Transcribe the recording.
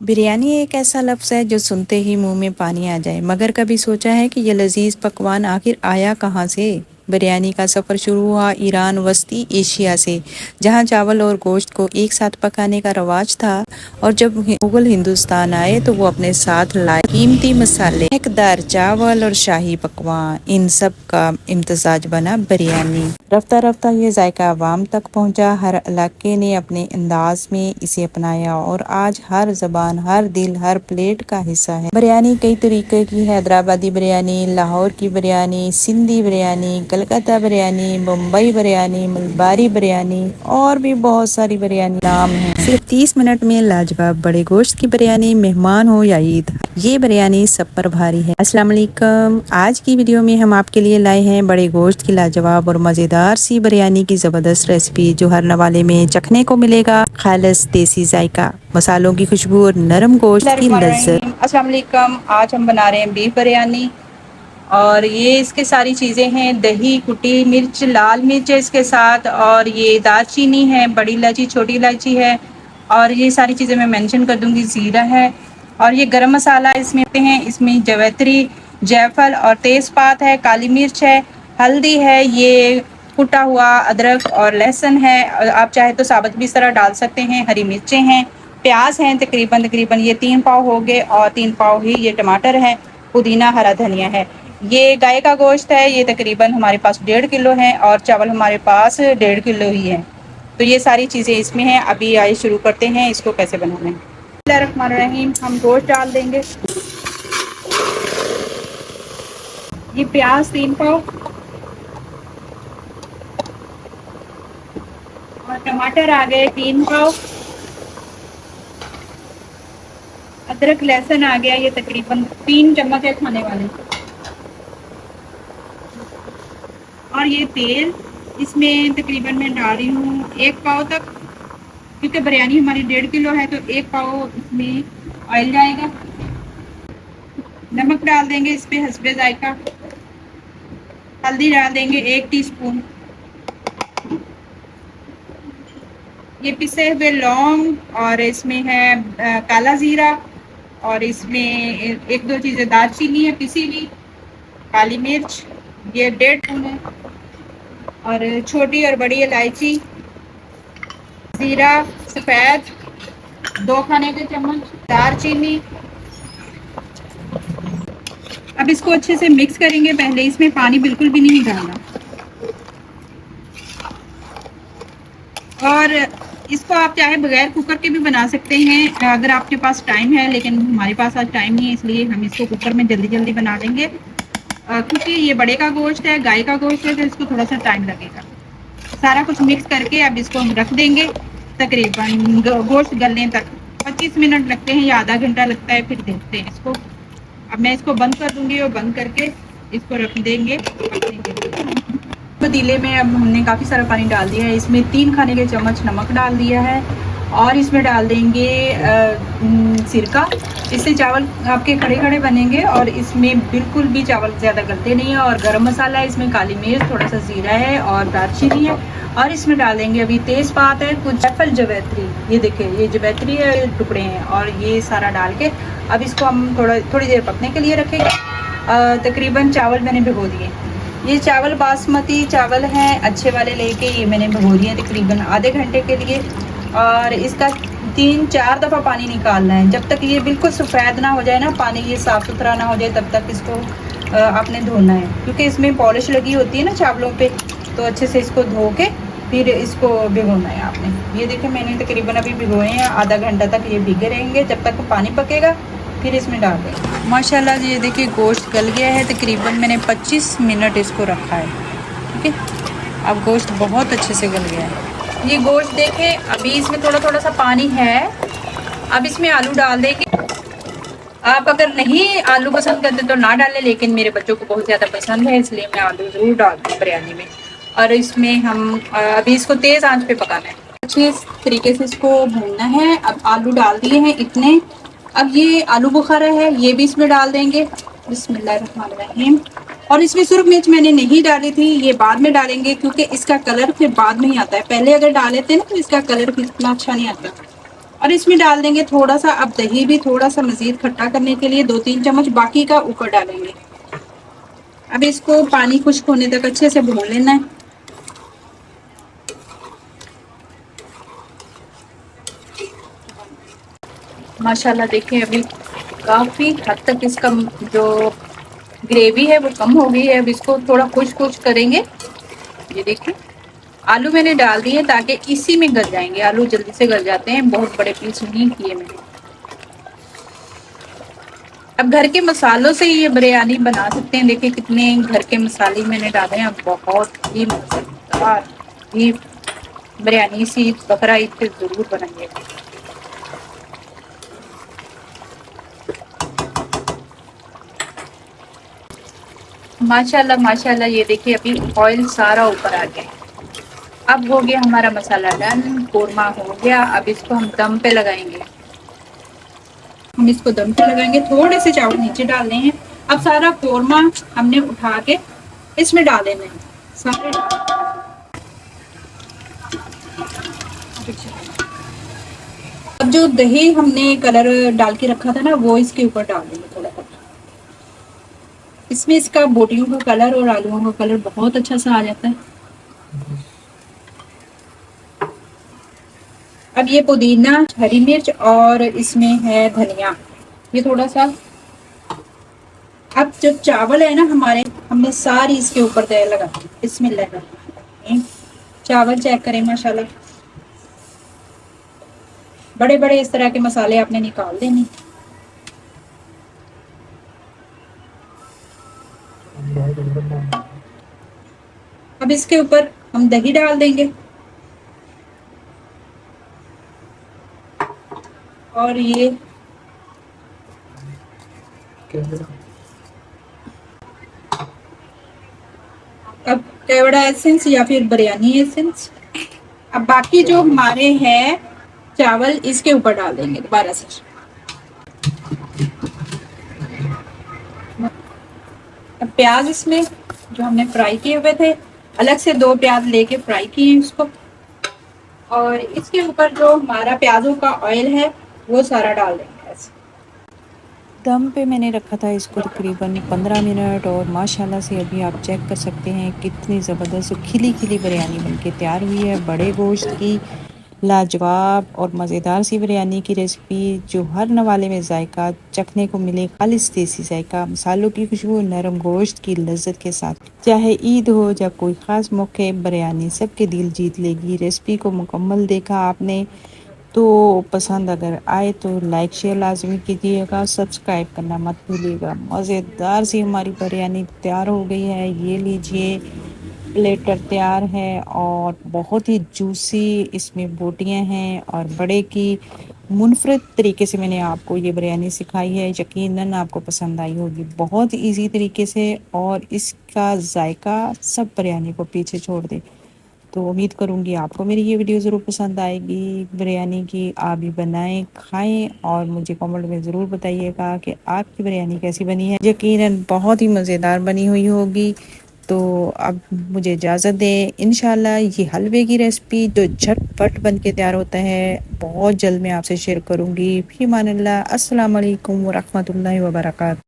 बिरयानी एक ऐसा लफ्ज़ है जो सुनते ही मुंह में पानी आ जाए, मगर कभी सोचा है कि ये लजीज पकवान आखिर आया कहाँ से। बिरयानी का सफ़र शुरू हुआ ईरान वस्ती एशिया से, जहाँ चावल और गोश्त को एक साथ पकाने का रवाज था। और जब मुगल हिंदुस्तान आए तो वो अपने साथ लाए कीमती मसाले, महकदार चावल और शाही पकवान, इन सब का इम्तजाज बना बिरयानी। रफ्ता रफ्ता ये जायका आवाम तक पहुंचा, हर इलाके ने अपने अंदाज में इसे अपनाया और आज हर जबान, हर दिल, हर प्लेट का हिस्सा है। बिरयानी कई तरीके की है, हैदराबादी बिरयानी, लाहौर की बिरयानी, सिंधी बिरयानी, कलकत्ता बिरयानी, मुंबई बिरयानी, मलबारी बिरयानी और भी बहुत सारी बिरयानी नाम है। सिर्फ 30 मिनट में लाजवाब बड़े गोश्त की बिरयानी, मेहमान हो या ईद, ये बिरयानी सब पर भारी है। अस्सलाम वालेकुम, आज की वीडियो में हम आपके लिए लाए हैं बड़े गोश्त की लाजवाब और मजेदार सी बिरयानी की जबरदस्त रेसिपी, जो हर नवाले में चखने को मिलेगा। खालिस देसी जायका, मसालों की खुशबू और नरम गोश्त की लज्जत। अस्सलाम वालेकुम, आज हम बना रहे हैं बीफ बिरयानी और ये इसके सारी चीज़ें हैं। दही, कुटी मिर्च, लाल मिर्च है इसके साथ, और ये दालचीनी है, बड़ी इलायची, छोटी इलायची है, और ये सारी चीज़ें मैं मेंशन कर दूंगी। ज़ीरा है और ये गरम मसाला इसमें हैं। इसमें जवैत्री, जायफल और तेज़पात है, काली मिर्च है, हल्दी है, ये कुटा हुआ अदरक और लहसुन है। आप चाहे तो साबुत भी इस तरह डाल सकते हैं। हरी मिर्चें हैं, प्याज हैं, तकरीबन तकरीबन ये 3 पाव हो गए, और 3 पाव ही ये टमाटर है, पुदीना, हरा धनिया है। ये गाय का गोश्त है, ये तकरीबन हमारे पास 1.5 किलो है, और चावल हमारे पास 1.5 किलो ही है। तो ये सारी चीज़ें इसमें हैं। अभी आइए शुरू करते हैं इसको कैसे बनाना है। बिस्मिल्लाहिर्रहमानिर्रहीम, हम गोश्त डाल देंगे। ये प्याज 3 पाव और टमाटर आ गए 3 पाव, अदरक लहसुन आ गया ये तकरीबन 3 चम्मच है खाने वाले, और ये तेल इसमें तकरीबन मैं डाल रही हूँ 1 पाव तक, क्योंकि बिरयानी हमारी 1.5 किलो है तो 1 पाव इसमें ऑयल जाएगा। नमक डाल देंगे इस पे हस्बे जायका। हल्दी डाल देंगे 1 टीस्पून। ये पिसे हुए लौंग, और इसमें है काला जीरा, और इसमें एक दो चीज़ें दालचीनी है पिसी हुई, काली मिर्च ये 1.5 स्पून है, और छोटी और बड़ी इलायची, जीरा सफ़ेद 2 खाने के चम्मच, दालचीनी। अब इसको अच्छे से मिक्स करेंगे। पहले इसमें पानी बिल्कुल भी नहीं डालना, और इसको आप चाहे बगैर कुकर के भी बना सकते हैं अगर आपके पास टाइम है, लेकिन हमारे पास आज टाइम नहीं है, इसलिए हम इसको कुकर में जल्दी जल्दी बना देंगे। क्योंकि ये बड़े का गोश्त है, गाय का गोश्त है, तो इसको थोड़ा सा टाइम लगेगा। सारा कुछ मिक्स करके अब इसको हम रख देंगे तकरीबन गोश्त गलने तक। 25 मिनट लगते हैं या आधा घंटा लगता है, फिर देखते हैं इसको। अब मैं इसको बंद कर दूंगी और बंद करके इसको रख देंगे पकने के लिए। पतीले में अब हमने काफ़ी सारा पानी डाल दिया है, इसमें 3 खाने के चम्मच नमक डाल दिया है, और इसमें डाल देंगे सिरका। इससे चावल आपके खड़े खड़े बनेंगे, और इसमें बिल्कुल भी चावल ज़्यादा गलते नहीं है। और गरम मसाला है, इसमें काली मिर्च, थोड़ा सा ज़ीरा है और दालचीनी है, और इसमें डाल देंगे अभी तेज़पात है, कुछ जायफल, जवैत्री, ये देखिए ये जवैत्री है, टुकड़े हैं, और ये सारा डाल के अब इसको हम थोड़ी देर पकने के लिए रखेंगे। तकरीबन चावल मैंने भिगो दिए। ये चावल बासमती चावल हैं अच्छे वाले लेके, ये मैंने भिगो दिए तकरीबन आधे घंटे के लिए, और इसका 3-4 दफ़ा पानी निकालना है। जब तक ये बिल्कुल सफ़ेद ना हो जाए ना, पानी ये साफ़ सुथरा ना हो जाए, तब तक इसको आपने धोना है, क्योंकि इसमें पॉलिश लगी होती है ना चावलों पे। तो अच्छे से इसको धो के फिर इसको भिगोना है आपने। ये देखिए मैंने तकरीबन अभी भिगोए हैं, आधा घंटा तक ये भीगे रहेंगे जब तक पानी पकेगा, फिर इसमें डाल देंगे। माशाल्लाह ये देखिए गोश्त गल गया है, तकरीबन मैंने 25 मिनट इसको रखा है। ठीक है, अब गोश्त बहुत अच्छे से गल गया है। ये गोश्त देखें, अभी इसमें थोड़ा थोड़ा सा पानी है। अब इसमें आलू डाल देंगे। आप अगर नहीं आलू पसंद करते तो ना डालें, लेकिन मेरे बच्चों को बहुत ज़्यादा पसंद है, इसलिए मैं आलू ज़रूर डालती हूँ बिरयानी में। और इसमें हम अभी इसको तेज़ आंच पे पकाना है, अच्छे तरीके से इसको भूनना है। अब आलू डाल दिए हैं इतने। अब ये आलू बुखारा है, ये भी इसमें डाल देंगे। बिस्मिल्लाहिर्रहमानिर्रहीम। और इसमें सुरख मिर्च मैंने नहीं डाली थी, ये बाद में डालेंगे, क्योंकि इसका कलर फिर बाद में ही आता है। पहले अगर डाल लेते ना तो इसका कलर फिर इतना अच्छा नहीं आता। और इसमें डाल देंगे थोड़ा सा, अब दही भी थोड़ा सा मज़ीद खट्टा करने के लिए 2-3 चम्मच, बाकी का ऊपर डालेंगे। अब इसको पानी खुश्क होने तक अच्छे से भून लेना है। माशाल्लाह देखिए अभी काफ़ी हद तक इसका जो ग्रेवी है वो कम हो गई है। अब इसको थोड़ा खुश्क खुश्क करेंगे। ये देखिए आलू मैंने डाल दिए ताकि इसी में गल जाएंगे। आलू जल्दी से गल जाते हैं, बहुत बड़े पीस नहीं किए मैंने। अब घर के मसालों से ये बिरयानी बना सकते हैं। देखिए कितने घर के मसाले मैंने डाले हैं। अब बहुत ही मजेदार ये बिरयानी सी बकरा ईद पे जरूर बनाइए। माशाल्लाह माशाल्लाह ये देखिए अभी ऑयल सारा ऊपर आ गया। अब हो गया हमारा मसाला डन, कोरमा हो गया। अब इसको हम दम पे लगाएंगे। हम इसको दम पे लगाएंगे। थोड़े से चावल नीचे डालने हैं। अब सारा कोरमा हमने उठा के इसमें डाल देना है सारे। अब जो दही हमने कलर डाल के रखा था ना, वो इसके ऊपर डाल देंगे थोड़ा थोड़ा। इसमें इसका बोटियों का कलर और आलूओं का कलर बहुत अच्छा सा आ जाता है। अब ये पुदीना, हरी मिर्च और इसमें है धनिया, ये थोड़ा सा। अब जो चावल है ना हमारे, हमने सारी इसके ऊपर दे लगा दी। बिस्मिल्लाह। चावल चेक करें माशाल्लाह, बड़े बड़े इस तरह के मसाले आपने निकाल देने। अब इसके ऊपर हम दही डाल देंगे और ये अब केवड़ा एसेंस या फिर बिरयानी एसेंस। अब बाकी जो हमारे हैं चावल इसके ऊपर डाल देंगे दोबारा से। अब प्याज इसमें जो हमने फ्राई किए हुए थे, अलग से 2 प्याज लेके फ्राई किए हैं उसको, और इसके ऊपर जो हमारा प्याजों का ऑयल है वो सारा डाल देंगे ऐसे। दम पे मैंने रखा था इसको तकरीबन 15 मिनट और माशाल्लाह से अभी आप चेक कर सकते हैं कितनी ज़बरदस्त खिली खिली बिरयानी बनके तैयार हुई है। बड़े गोश्त की लाजवाब और मज़ेदार सी बिरयानी की रेसिपी जो हर नवाले में जायका चखने को मिले, खालिस देसी जायका, मसालों की खुशबू, नरम गोश्त की लज्जत के साथ। चाहे ईद हो या कोई ख़ास मौके, बिरयानी सबके दिल जीत लेगी। रेसिपी को मुकम्मल देखा आपने तो पसंद अगर आए तो लाइक शेयर लाजमी कीजिएगा, सब्सक्राइब करना मत भूलिएगा। मज़ेदार सी हमारी बिरयानी तैयार हो गई है। ये लीजिए प्लेटर तैयार है और बहुत ही जूसी इसमें बोटियां हैं और बड़े की मुनफरद तरीके से मैंने आपको ये बिरयानी सिखाई है। यकीनन आपको पसंद आई होगी बहुत इजी तरीके से और इसका जायका सब बिरयानी को पीछे छोड़ दे। तो उम्मीद करूँगी आपको मेरी ये वीडियो ज़रूर पसंद आएगी। बिरयानी की आप भी बनाएं, खाएं और मुझे कमेंट में ज़रूर बताइएगा कि आपकी बिरयानी कैसी बनी है। यकीनन बहुत ही मज़ेदार बनी हुई होगी। तो अब मुझे इजाज़त दें। इंशाल्लाह ये हलवे की रेसिपी जो झटपट बन के तैयार होता है बहुत जल्द मैं आपसे शेयर करूँगी। फ़ी अमानिल्लाह। अस्सलाम वालेकुम व रहमतुल्लाहि व बरकातहू।